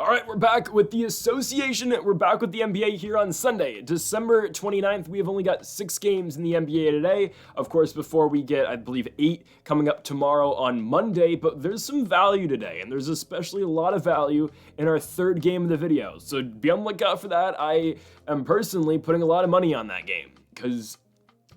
All right, we're back with the association. We're back with the NBA here on Sunday, December 29th. We have only got 6 games in the NBA today. Of course, before we get, I believe, 8 coming up tomorrow on Monday, but there's some value today, and there's especially a lot of value in our 3rd game of the video. So be on the lookout for that. I am personally putting a lot of money on that game because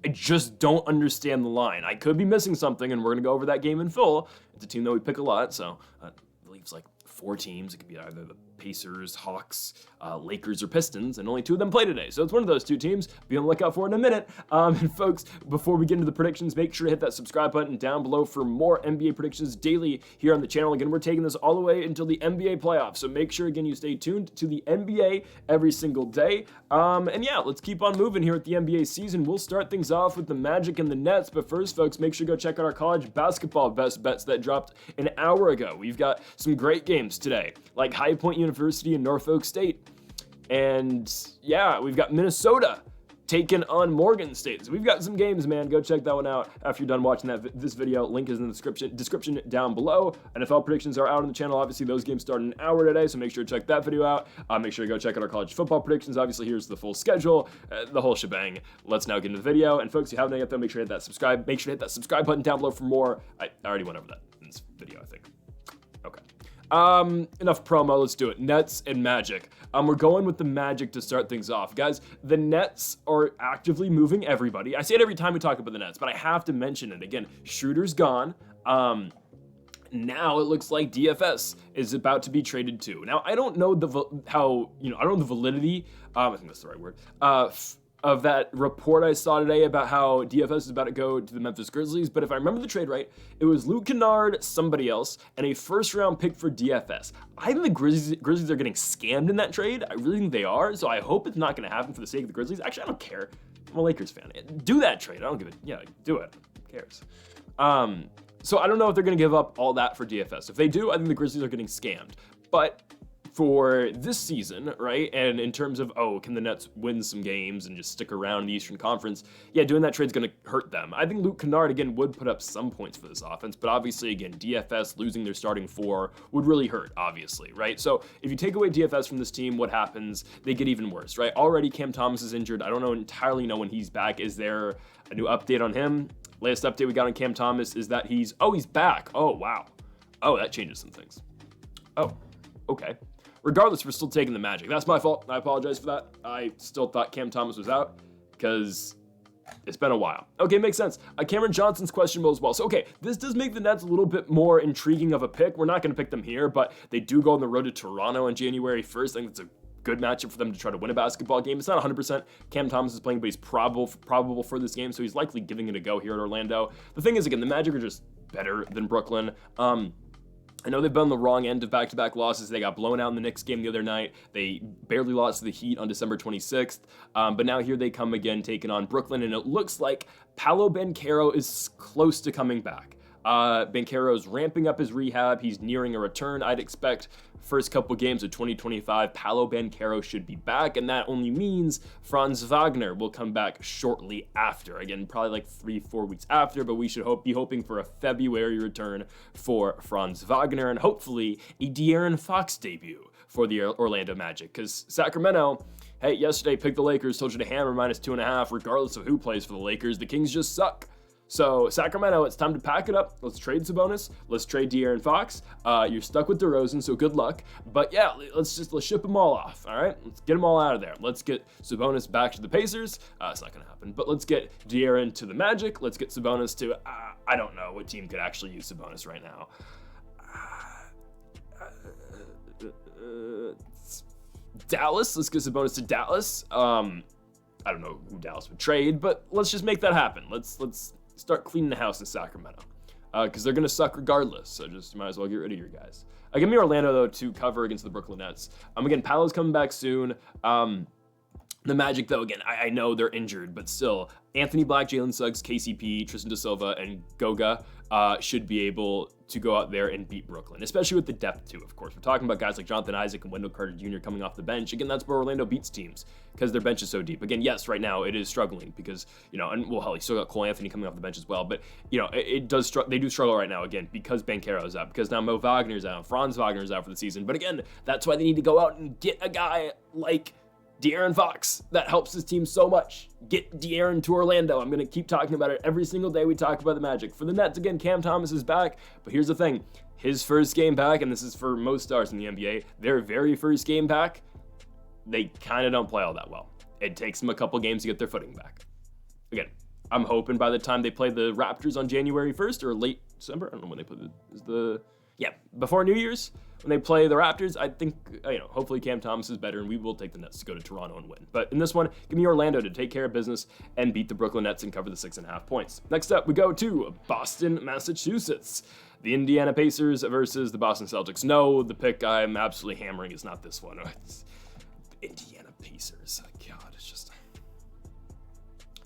I just don't understand the line. I could be missing something, and we're going to go over that game in full. It's a team that we pick a lot, so I believe it's like 4 teams. It could be either the Pacers, Hawks, Lakers, or Pistons, and only 2 of them play today. So it's one of those 2 teams. Be on the lookout for it in a minute. And folks, before we get into the predictions, make sure to hit that subscribe button down below for more NBA predictions daily here on the channel. Again, we're taking this all the way until the NBA playoffs. So make sure, again, you stay tuned to the NBA every single day. And yeah, let's keep on moving here at the NBA season. We'll start things off with the Magic and the Nets. But first, folks, make sure to go check out our college basketball best bets that dropped an hour ago. We've got some great games today, like High Point University and Norfolk State. And yeah, we've got Minnesota taking on Morgan State. So we've got some games, man. Go check that one out after you're done watching this video. Link is in the description down below. NFL predictions are out on the channel. Obviously, those games start in an hour today, so make sure to check that video out. Make sure to go check out our college football predictions. Obviously, here's the full schedule, the whole shebang. Let's now get into the video. And folks, if you haven't yet, though, make sure to hit that subscribe. Make sure to hit that subscribe button down below for more. I already went over that in this video, I think. Okay. Enough promo, let's do it. Nets and Magic. We're going with the Magic to start things off. Guys, the Nets are actively moving everybody. I say it every time we talk about the Nets, but I have to mention it again. Schroeder's gone. Now it looks like DFS is about to be traded too. Now, I don't know I don't know the validity, I think that's the right word, of that report I saw today about how DFS is about to go to the Memphis Grizzlies, but if I remember the trade right, it was Luke Kennard, somebody else, and a first-round pick for DFS. I think the Grizzlies are getting scammed in that trade. I really think they are, so I hope it's not going to happen for the sake of the Grizzlies. Actually, I don't care. I'm a Lakers fan. Do that trade. I don't give it. Yeah, do it. Who cares? So I don't know if they're going to give up all that for DFS. If they do, I think the Grizzlies are getting scammed. But for this season, right, and in terms of, can the Nets win some games and just stick around in the Eastern Conference, yeah, doing that trade's going to hurt them. I think Luke Kennard, again, would put up some points for this offense, but obviously, again, DFS losing their starting 4 would really hurt, obviously, right? So if you take away DFS from this team, what happens? They get even worse, right? Already, Cam Thomas is injured. I don't entirely know when he's back. Is there a new update on him? Latest update we got on Cam Thomas is that he's back. Oh, wow. Oh, that changes some things. Oh, okay. Regardless, we're still taking the Magic. That's my fault. I apologize for that. I still thought Cam Thomas was out because it's been a while. Okay, makes sense. Cameron Johnson's questionable as well. So, okay, this does make the Nets a little bit more intriguing of a pick. We're not going to pick them here, but they do go on the road to Toronto on January 1st. I think it's a good matchup for them to try to win a basketball game. It's not 100% Cam Thomas is playing, but he's probable for this game, so he's likely giving it a go here at Orlando. The thing is, again, the Magic are just better than Brooklyn. I know they've been on the wrong end of back-to-back losses. They got blown out in the Knicks game the other night. They barely lost to the Heat on December 26th. But now here they come again, taking on Brooklyn, and it looks like Paolo Banchero is close to coming back. Banchero's ramping up his rehab. He's nearing a return. I'd expect first couple games of 2025, Paolo Banchero should be back, and that only means Franz Wagner will come back shortly after. Again, probably like 3-4 weeks after, but we should be hoping for a February return for Franz Wagner, and hopefully a De'Aaron Fox debut for the Orlando Magic, because Sacramento, hey, yesterday picked the Lakers, told you to hammer -2.5, regardless of who plays for the Lakers. The Kings just suck. So, Sacramento, it's time to pack it up. Let's trade Sabonis. Let's trade De'Aaron Fox. You're stuck with DeRozan, so good luck. But yeah, let's ship them all off, all right? Let's get them all out of there. Let's get Sabonis back to the Pacers. It's not going to happen. But let's get De'Aaron to the Magic. Let's get Sabonis to, I don't know what team could actually use Sabonis right now. Dallas. Let's get Sabonis to Dallas. I don't know who Dallas would trade, but let's just make that happen. Let's start cleaning the house in Sacramento, because they're going to suck regardless, so just might as well get rid of your guys. Give me Orlando, though, to cover against the Brooklyn Nets. Again, Paolo's coming back soon. The Magic, though, again, I know they're injured, but still, Anthony Black, Jalen Suggs, KCP, Tristan da Silva, and Goga should be able to go out there and beat Brooklyn, especially with the depth, too, of course. We're talking about guys like Jonathan Isaac and Wendell Carter Jr. coming off the bench. Again, that's where Orlando beats teams, because their bench is so deep. Again, yes, right now it is struggling because, and well, hell, you still got Cole Anthony coming off the bench as well, but, it does they do struggle right now, again, because Banchero is out, because now Mo Wagner's out, Franz Wagner's out for the season. But again, that's why they need to go out and get a guy like De'Aaron Fox. That helps his team so much. Get De'Aaron to Orlando. I'm going to keep talking about it every single day we talk about the Magic. For the Nets, again, Cam Thomas is back, but here's the thing. His first game back, and this is for most stars in the NBA, their very first game back, they kind of don't play all that well. It takes them a couple games to get their footing back. Again, I'm hoping by the time they play the Raptors on January 1st or late December, I don't know when they play before New Year's, when they play the Raptors, I think, hopefully Cam Thomas is better, and we will take the Nets to go to Toronto and win. But in this one, give me Orlando to take care of business and beat the Brooklyn Nets and cover the 6.5 points. Next up, we go to Boston, Massachusetts. The Indiana Pacers versus the Boston Celtics. No, the pick I'm absolutely hammering is not this one. It's the Indiana Pacers. God, it's just...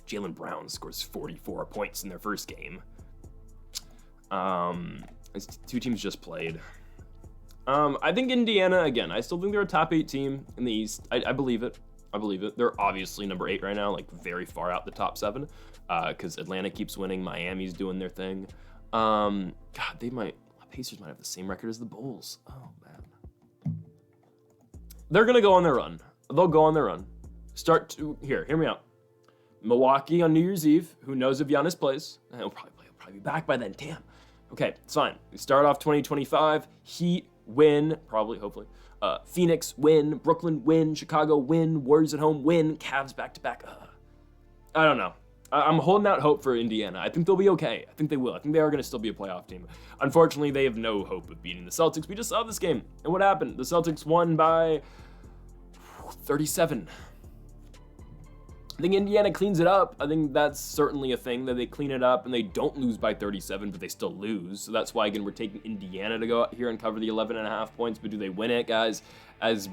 Jaylen Brown scores 44 points in their first game. Two teams just played. I think Indiana, again, I still think they're a top 8 team in the East. I believe it. They're obviously number 8 right now, like very far out the top 7, because Atlanta keeps winning. Miami's doing their thing. Pacers might have the same record as the Bulls. Oh, man. They're going to go on their run. They'll go on their run. Hear me out. Milwaukee on New Year's Eve. Who knows if Giannis plays? He'll probably be back by then. Damn. Okay, it's fine. We start off 2025. Heat win, probably, hopefully. Phoenix win. Brooklyn win. Chicago win. Warriors at home win. Cavs back-to-back. I don't know. I'm holding out hope for Indiana. I think they'll be okay. I think they will. I think they are going to still be a playoff team. Unfortunately, they have no hope of beating the Celtics. We just saw this game. And what happened? The Celtics won by 37. I think Indiana cleans it up. I think that's certainly a thing, that they clean it up and they don't lose by 37, but they still lose. So that's why, again, we're taking Indiana to go out here and cover the 11.5 points. But do they win it, guys? As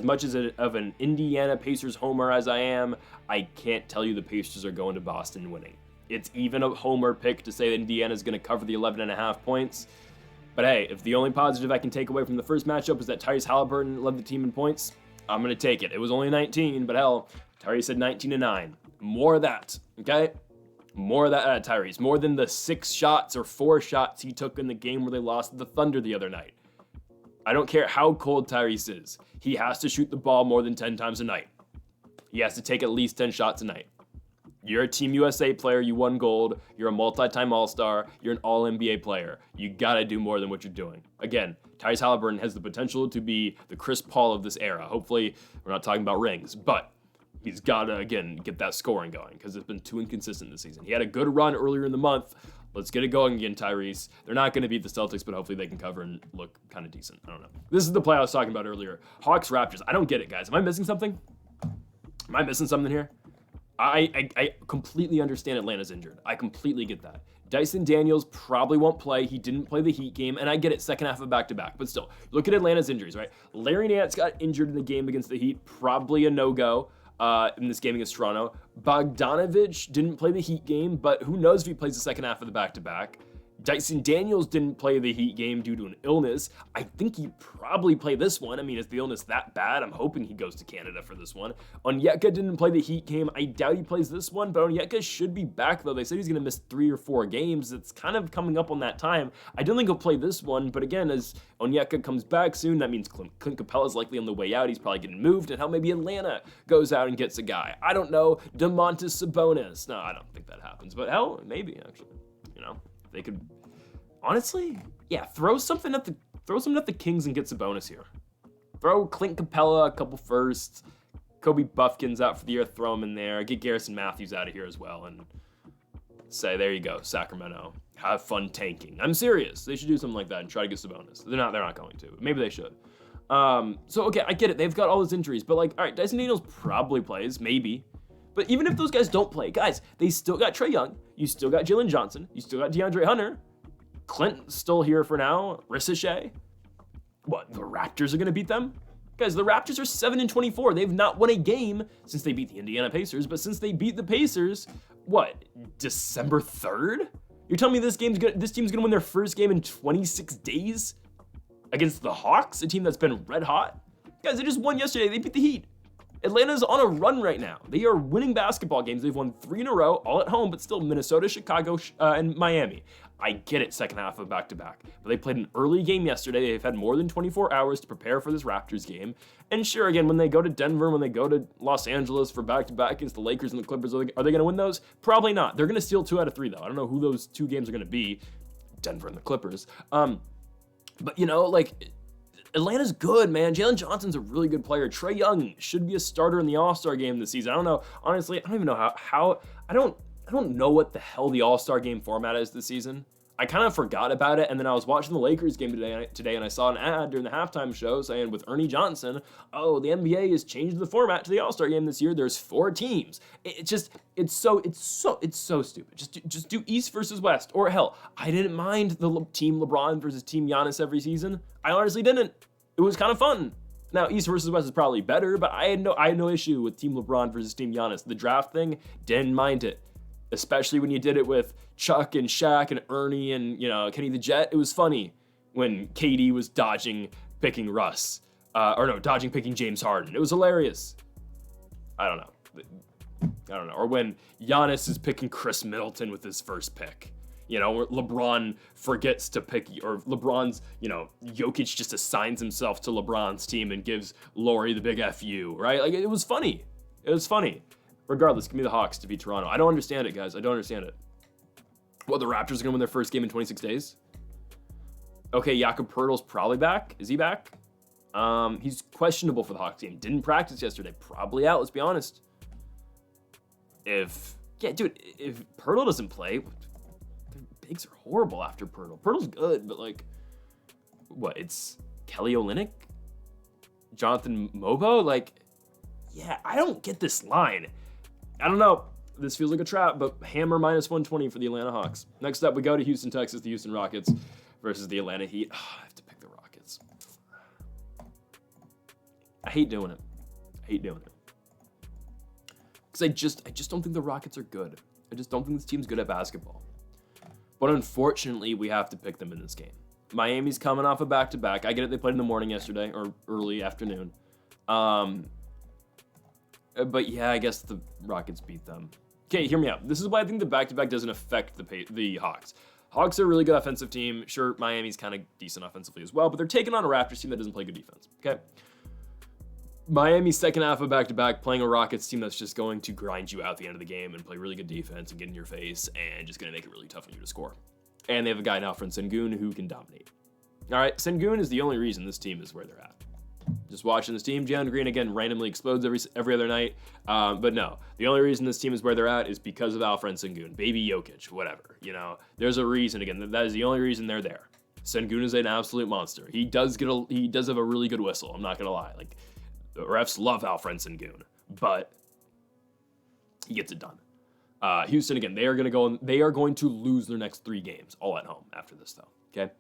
much of an Indiana Pacers homer as I am, I can't tell you the Pacers are going to Boston winning. It's even a homer pick to say that Indiana's going to cover the 11.5 points. But hey, if the only positive I can take away from the first matchup is that Tyrese Halliburton led the team in points, I'm going to take it. It was only 19, but hell, Tyrese said 19-9. More of that, okay? More of that Tyrese. More than the 6 shots or 4 shots he took in the game where they lost to the Thunder the other night. I don't care how cold Tyrese is. He has to shoot the ball more than 10 times a night. He has to take at least 10 shots a night. You're a Team USA player. You won gold. You're a multi-time All-Star. You're an All-NBA player. You got to do more than what you're doing. Again, Tyrese Halliburton has the potential to be the Chris Paul of this era. Hopefully, we're not talking about rings, but he's got to, again, get that scoring going because it's been too inconsistent this season. He had a good run earlier in the month. Let's get it going again, Tyrese. They're not going to beat the Celtics, but hopefully they can cover and look kind of decent. I don't know. This is the play I was talking about earlier. Hawks, Raptors. I don't get it, guys. Am I missing something? Am I missing something here? I completely understand Atlanta's injured. I completely get that. Dyson Daniels probably won't play. He didn't play the Heat game, and I get it, second half of back-to-back. But still, look at Atlanta's injuries, right? Larry Nance got injured in the game against the Heat, probably a no-go in this game against Toronto. Bogdanovich didn't play the Heat game, but who knows if he plays the second half of the back-to-back. Dyson Daniels didn't play the Heat game due to an illness. I think he probably play this one. I mean, is the illness that bad? I'm hoping he goes to Canada for this one. Onyeka didn't play the Heat game. I doubt he plays this one, but Onyeka should be back, though. They said he's going to miss 3 or 4 games. It's kind of coming up on that time. I don't think he'll play this one, but again, as Onyeka comes back soon, that means Clint Capella's likely on the way out. He's probably getting moved, and hell, maybe Atlanta goes out and gets a guy. I don't know. Domantas Sabonis. No, I don't think that happens, but hell, maybe, actually. They could... Honestly, yeah, throw something at the Kings and get Sabonis here. Throw Clint Capella a couple firsts. Kobe Buffkin's out for the year, throw him in there. Get Garrison Matthews out of here as well and say, there you go, Sacramento. Have fun tanking. I'm serious. They should do something like that and try to get Sabonis. They're not going to. Maybe they should. Okay, I get it. They've got all those injuries, but all right, Dyson Daniels probably plays, maybe. But even if those guys don't play, guys, they still got Trae Young. You still got Jalen Johnson. You still got DeAndre Hunter. Clint's still here for now. Ricochet. What, the Raptors are going to beat them? Guys, the Raptors are 7-24. They've not won a game since they beat the Indiana Pacers, but since they beat the Pacers, what, December 3rd? You're telling me this team's gonna win their first game in 26 days against the Hawks, a team that's been red hot? Guys, they just won yesterday. They beat the Heat. Atlanta's on a run right now. They are winning basketball games. They've won 3 in a row, all at home, but still Minnesota, Chicago, and Miami. I get it, second half of back-to-back, but they played an early game yesterday. They've had more than 24 hours to prepare for this Raptors game. And sure, again, when they go to Denver, when they go to Los Angeles for back-to-back against the Lakers and the Clippers, are they going to win those? Probably not. They're going to steal 2 out of 3, though. I don't know who those 2 games are going to be, Denver and the Clippers. But, you know, like, Atlanta's good, man. Jalen Johnson's a really good player. Trae Young should be a starter in the All-Star game this season. I don't know. Honestly, I don't even know how I don't know what the hell the All-Star game format is this season. I kind of forgot about it, and then I was watching the Lakers game today, and I saw an ad during the halftime show saying with Ernie Johnson, oh, the NBA is changing the format to the All-Star game this year. There's 4 teams. It's so stupid. Just do East versus West, or hell, I didn't mind the team LeBron versus team Giannis every season. I honestly didn't. It was kind of fun. Now, East versus West is probably better, but I had no issue with team LeBron versus team Giannis. The draft thing, didn't mind it. Especially when you did it with Chuck and Shaq and Ernie and, you know, Kenny the Jet. It was funny when KD was dodging picking Russ. Dodging picking James Harden. It was hilarious. I don't know. Or when Giannis is picking Chris Middleton with his first pick. You know, where LeBron forgets to pick, or LeBron's, you know, Jokic just assigns himself to LeBron's team and gives Laurie the big FU, right? Like, it was funny. It was funny. Regardless, give me the Hawks to beat Toronto. I don't understand it, guys. I don't understand it. Well, the Raptors are going to win their first game in 26 days? Okay, Jakob Poeltl's probably back. Is he back? He's questionable for the Hawks team. Didn't practice yesterday. Probably out, let's be honest. If Poeltl doesn't play, the bigs are horrible after Poeltl. Poeltl's good, but like, what? It's Kelly Olynyk? Jonathan Mobo? Like, yeah, I don't get this line. I don't know. This feels like a trap, but hammer minus 120 for the Atlanta Hawks. Next up, we go to Houston, Texas, the Houston Rockets versus the Atlanta Heat. Oh, I have to pick the Rockets. I hate doing it. Because I just don't think the Rockets are good. I just don't think this team's good at basketball. But unfortunately, we have to pick them in this game. Miami's coming off a back-to-back. I get it, they played in the morning yesterday, or early afternoon. But yeah, I guess the Rockets beat them. Okay, hear me out. This is why I think the back-to-back doesn't affect the Hawks. Hawks are a really good offensive team. Sure, Miami's kind of decent offensively as well, but they're taking on a Raptors team that doesn't play good defense, okay? Miami's second half of back-to-back playing a Rockets team that's just going to grind you out at the end of the game and play really good defense and get in your face and just going to make it really tough for you to score. And they have a guy now, Alfred Sengun, who can dominate. All right, Sengun is the only reason this team is where they're at. Just watching this team, Jalen Green again randomly explodes every other night. But no, the only reason this team is where they're at is because of Alfred Sengun, baby Jokic, whatever. You know, there's a reason. Again, that is the only reason they're there. Sengun is an absolute monster. He does have a really good whistle. I'm not gonna lie. Like, the refs love Alfred Sengun, but he gets it done. Houston again, they are going to lose their next 3 games all at home after this though. Okay.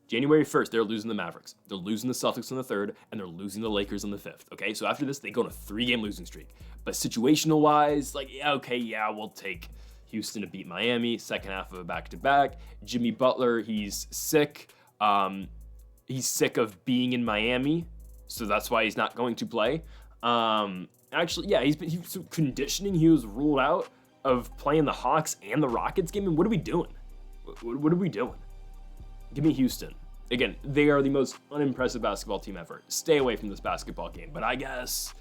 January 1st, they're losing the Mavericks. They're losing the Celtics on the 3rd, and they're losing the Lakers on the 5th, okay? So after this, they go on a 3-game losing streak. But situational-wise, like, yeah, okay, yeah, we'll take Houston to beat Miami, second half of a back-to-back. Jimmy Butler, he's sick. He's sick of being in Miami, so that's why he's not going to play. Actually, yeah, he's conditioning. He was ruled out of playing the Hawks and the Rockets game, and what are we doing? What are we doing? Give me Houston. Again, they are the most unimpressive basketball team ever. Stay away from this basketball game. But I guess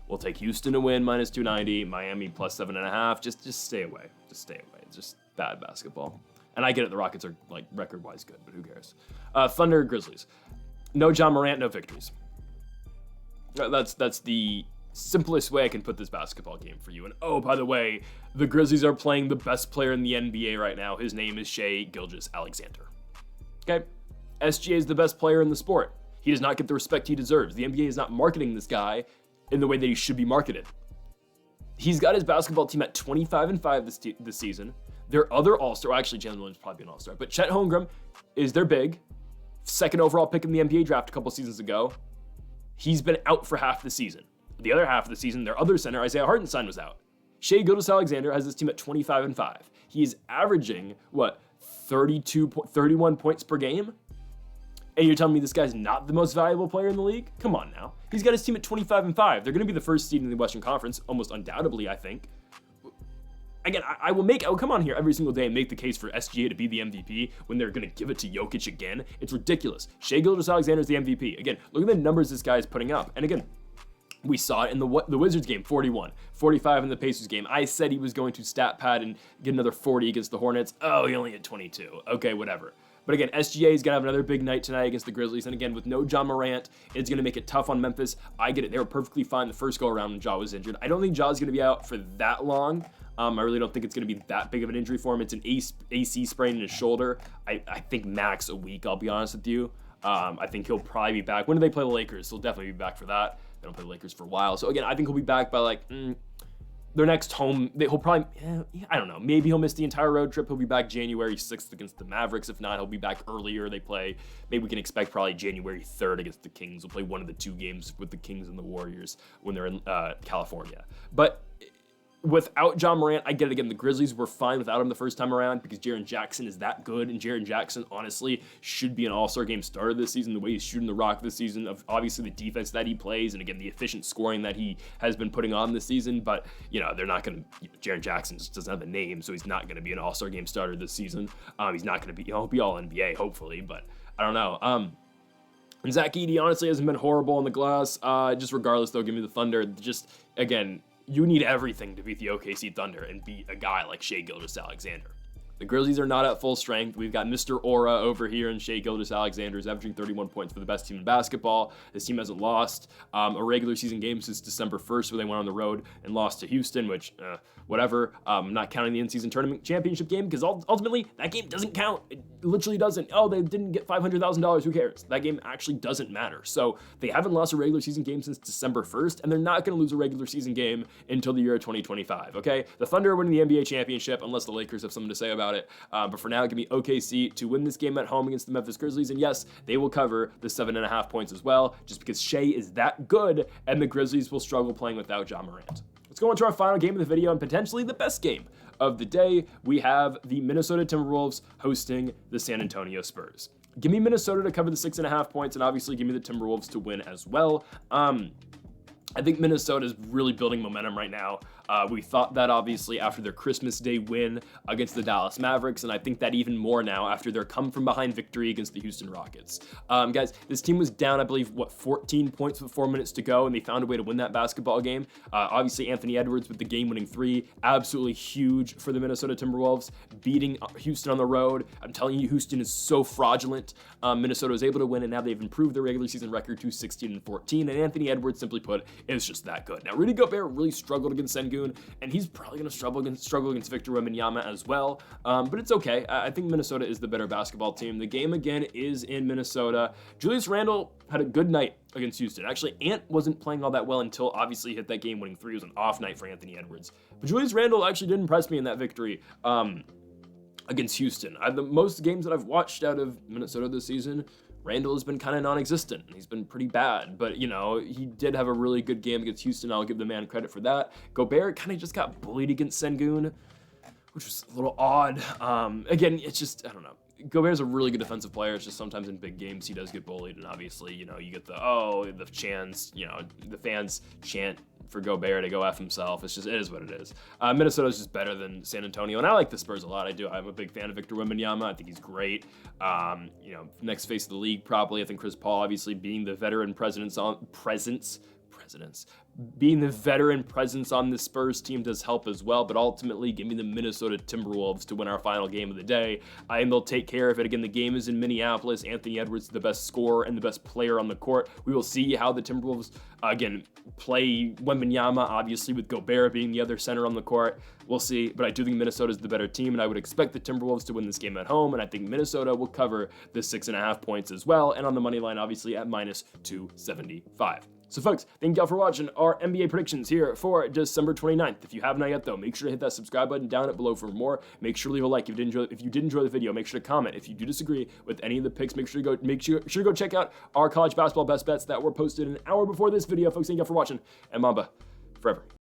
we'll take Houston to win minus 290, Miami plus 7.5. Just stay away. Just stay away. It's just bad basketball. And I get it, the Rockets are like record-wise good, but who cares? Thunder, Grizzlies. No John Morant, no victories. That's the simplest way I can put this basketball game for you. And oh, by the way, the Grizzlies are playing the best player in the NBA right now. His name is Shai Gilgeous-Alexander. Okay? SGA is the best player in the sport. He does not get the respect he deserves. The NBA is not marketing this guy in the way that he should be marketed. He's got his basketball team at 25-5 this season. Their other all-star, well, actually, Jalen Williams will probably be an all-star, but Chet Holmgren is their big, second overall pick in the NBA draft a couple seasons ago. He's been out for half the season. The other half of the season, their other center, Isaiah Hartenstein, was out. Shai Gilgeous-Alexander has his team at 25-5. He is averaging, 31 points per game? And you're telling me this guy's not the most valuable player in the league? Come on now. He's got his team at 25-5. They're going to be the first seed in the Western Conference, almost undoubtedly, I think. Again, I will come on here every single day and make the case for SGA to be the MVP when they're going to give it to Jokic again. It's ridiculous. Shai Gilgeous-Alexander is the MVP. Again, look at the numbers this guy is putting up. And again, we saw it in the Wizards game, 41, 45 in the Pacers game. I said he was going to stat pad and get another 40 against the Hornets. Oh, he only had 22. Okay, whatever. But again, SGA is going to have another big night tonight against the Grizzlies. And again, with no Ja Morant, it's going to make it tough on Memphis. I get it. They were perfectly fine the first go around when Ja was injured. I don't think Ja's going to be out for that long. I really don't think it's going to be that big of an injury for him. It's an AC sprain in his shoulder. I think max a week, I'll be honest with you. I think he'll probably be back. When do they play the Lakers? He'll definitely be back for that. They don't play the Lakers for a while. So again, I think he'll be back by their next home. He'll probably, I don't know, maybe he'll miss the entire road trip. He'll be back January 6th against the Mavericks. If not, he'll be back earlier. Maybe we can expect probably January 3rd against the Kings. We'll play one of the two games with the Kings and the Warriors when they're in California. But without Ja Morant, I get it again. The Grizzlies were fine without him the first time around because Jaren Jackson is that good, and Jaren Jackson honestly should be an All-Star game starter this season. The way he's shooting the rock this season, of obviously the defense that he plays, and again the efficient scoring that he has been putting on this season. But they're not going to. Jaren Jackson just doesn't have the name, so he's not going to be an All-Star game starter this season. He's not going to be. He'll be All NBA hopefully, but I don't know. And Zach Edey honestly hasn't been horrible on the glass. Just regardless though, give me the Thunder. Just again. You need everything to beat the OKC Thunder and beat a guy like Shai Gilgeous-Alexander. The Grizzlies are not at full strength. We've got Mr. Aura over here, and Shai Gilgeous-Alexander is averaging 31 points for the best team in basketball. This team hasn't lost a regular season game since December 1st, where they went on the road and lost to Houston, which, whatever. I'm not counting the in-season tournament championship game, because ultimately, that game doesn't count. It literally doesn't. Oh, they didn't get $500,000. Who cares? That game actually doesn't matter. So they haven't lost a regular season game since December 1st, and they're not going to lose a regular season game until the year 2025, okay? The Thunder are winning the NBA championship, unless the Lakers have something to say about it. But for now, give me OKC to win this game at home against the Memphis Grizzlies. And yes, they will cover the 7.5 points as well, just because Shai is that good, and the Grizzlies will struggle playing without Ja Morant. Let's go into our final game of the video, and potentially the best game of the day. We have the Minnesota Timberwolves hosting the San Antonio Spurs. Give me Minnesota to cover the 6.5 points, and obviously give me the Timberwolves to win as well. I think Minnesota is really building momentum right now. We thought that obviously after their Christmas Day win against the Dallas Mavericks, and I think that even more now after their come-from-behind victory against the Houston Rockets. Guys, this team was down, I believe, 14 points with 4 minutes to go, and they found a way to win that basketball game. Obviously, Anthony Edwards with the game-winning three, absolutely huge for the Minnesota Timberwolves, beating Houston on the road. I'm telling you, Houston is so fraudulent. Minnesota was able to win, and now they've improved their regular season record to 16-14, and Anthony Edwards, simply put, is just that good. Now, Rudy Gobert really struggled against Sengun, and he's probably going to struggle against Victor Wembanyama as well, but it's okay. I think Minnesota is the better basketball team. The game, again, is in Minnesota. Julius Randle had a good night against Houston. Actually, Ant wasn't playing all that well until obviously hit that game-winning three. It was an off night for Anthony Edwards. But Julius Randle actually did impress me in that victory against Houston. The most games that I've watched out of Minnesota this season, Randle has been kind of non-existent. He's been pretty bad, but he did have a really good game against Houston. I'll give the man credit for that. Gobert kind of just got bullied against Sengun, which was a little odd. Again, it's just, I don't know. Gobert's a really good defensive player. It's just sometimes in big games he does get bullied, and obviously, you get the chants, the fans chant for Gobert to go F himself. It is what it is. Minnesota's just better than San Antonio, and I like the Spurs a lot. I do. I'm a big fan of Victor Wembanyama. I think he's great. Next face of the league probably. I think Chris Paul, obviously being the veteran being the veteran presence on the Spurs team does help as well, but ultimately give me the Minnesota Timberwolves to win our final game of the day. And they'll take care of it. Again, the game is in Minneapolis. Anthony Edwards is the best scorer and the best player on the court. We will see how the Timberwolves, again, play Wembanyama, obviously with Gobert being the other center on the court. We'll see, but I do think Minnesota is the better team, and I would expect the Timberwolves to win this game at home, and I think Minnesota will cover the 6.5 points as well, and on the money line, obviously, at -275. So folks, thank y'all for watching our NBA predictions here for December 29th. If you have not yet though, make sure to hit that subscribe button down below for more. Make sure to leave a like if you did enjoy the video. Make sure to comment. If you do disagree with any of the picks, make sure to go check out our college basketball best bets that were posted an hour before this video. Folks, thank y'all for watching, and Mamba forever.